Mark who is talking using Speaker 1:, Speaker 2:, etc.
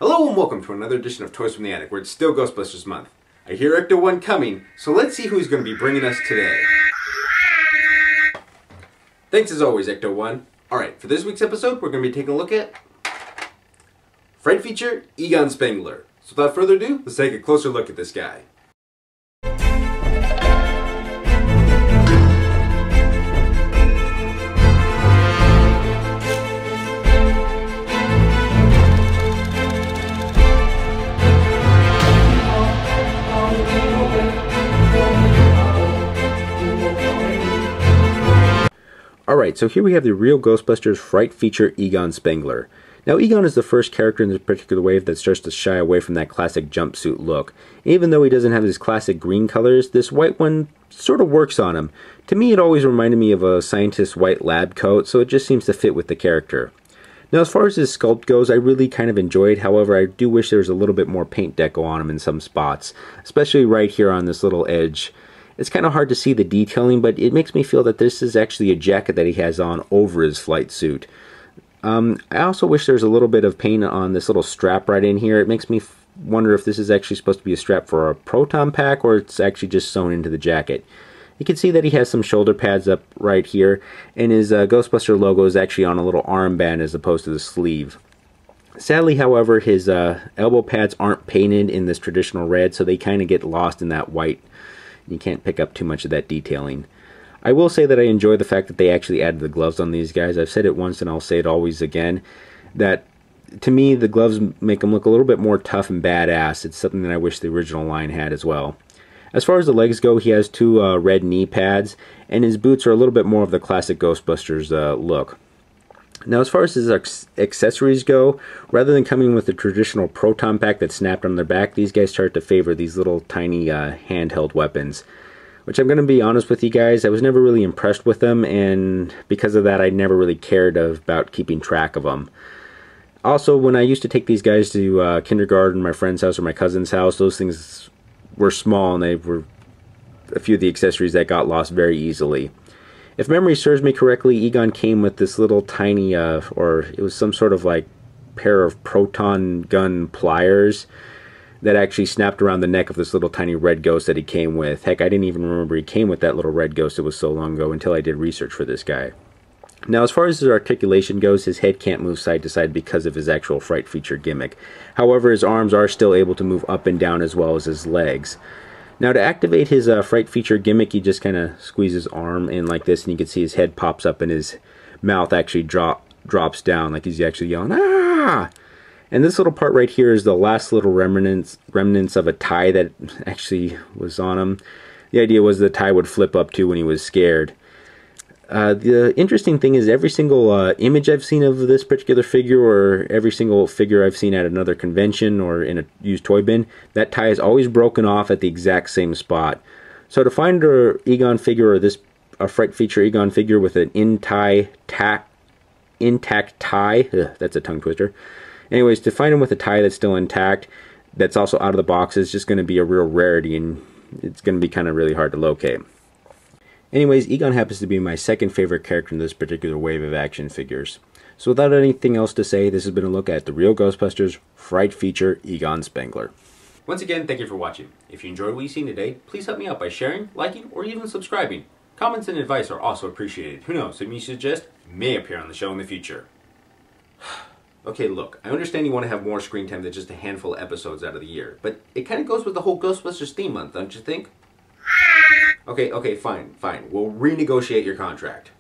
Speaker 1: Hello and welcome to another edition of Toys from the Attic, where it's still Ghostbusters month. I hear Ecto-1 coming, so let's see who's going to be bringing us today. Thanks as always, Ecto-1. Alright, for this week's episode, we're going to be taking a look at Fright Feature Egon Spengler. So without further ado, let's take a closer look at this guy. Alright, so here we have the real Ghostbusters Fright Feature Egon Spengler. Now Egon is the first character in this particular wave that starts to shy away from that classic jumpsuit look. Even though he doesn't have his classic green colors, this white one sort of works on him. To me it always reminded me of a scientist's white lab coat, so it just seems to fit with the character. Now as far as his sculpt goes, I really kind of enjoyed, however I do wish there was a little bit more paint deco on him in some spots, especially right here on this little edge. It's kind of hard to see the detailing, but it makes me feel that this is actually a jacket that he has on over his flight suit. I also wish there was a little bit of paint on this little strap right in here. It makes me wonder if this is actually supposed to be a strap for a proton pack or it's actually just sewn into the jacket. You can see that he has some shoulder pads up right here, and his Ghostbuster logo is actually on a little armband as opposed to the sleeve. Sadly, however, his elbow pads aren't painted in this traditional red, so they kind of get lost in that white. You can't pick up too much of that detailing. I will say that I enjoy the fact that they actually added the gloves on these guys. I've said it once and I'll say it always again, that to me the gloves make them look a little bit more tough and badass. It's something that I wish the original line had as well. As far as the legs go, he has two red knee pads, and his boots are a little bit more of the classic Ghostbusters look. Now as far as his accessories go, rather than coming with the traditional proton pack that's snapped on their back, these guys start to favor these little tiny handheld weapons. Which I'm going to be honest with you guys, I was never really impressed with them, and because of that I never really cared about keeping track of them. Also, when I used to take these guys to kindergarten, my friend's house or my cousin's house, those things were small and they were a few of the accessories that got lost very easily. If memory serves me correctly, Egon came with this little tiny, or it was some sort of like pair of proton gun pliers that actually snapped around the neck of this little tiny red ghost that he came with. Heck, I didn't even remember he came with that little red ghost. It was so long ago until I did research for this guy. Now, as far as his articulation goes, his head can't move side to side because of his actual Fright Feature gimmick. However, his arms are still able to move up and down as well as his legs. Now to activate his Fright Feature gimmick, he just kind of squeezes his arm in like this, and you can see his head pops up and his mouth actually drops down, like he's actually yelling, "Ah!" And this little part right here is the last little remnants of a tie that actually was on him. The idea was the tie would flip up too when he was scared. The interesting thing is every single image I've seen of this particular figure, or every single figure I've seen at another convention or in a used toy bin, that tie is always broken off at the exact same spot. So to find a Egon figure, or a Fright Feature Egon figure with an intact tie, that's a tongue twister. Anyways, to find him with a tie that's still intact, that's also out of the box, is just going to be a real rarity, and it's going to be kind of really hard to locate. Anyways, Egon happens to be my second favorite character in this particular wave of action figures. So without anything else to say, this has been a look at the real Ghostbusters Fright Feature Egon Spengler. Once again, thank you for watching. If you enjoyed what you've seen today, please help me out by sharing, liking, or even subscribing. Comments and advice are also appreciated. Who knows, something you suggest may appear on the show in the future. Okay, look, I understand you want to have more screen time than just a handful of episodes out of the year, but it kind of goes with the whole Ghostbusters theme month, don't you think? Okay, fine. We'll renegotiate your contract.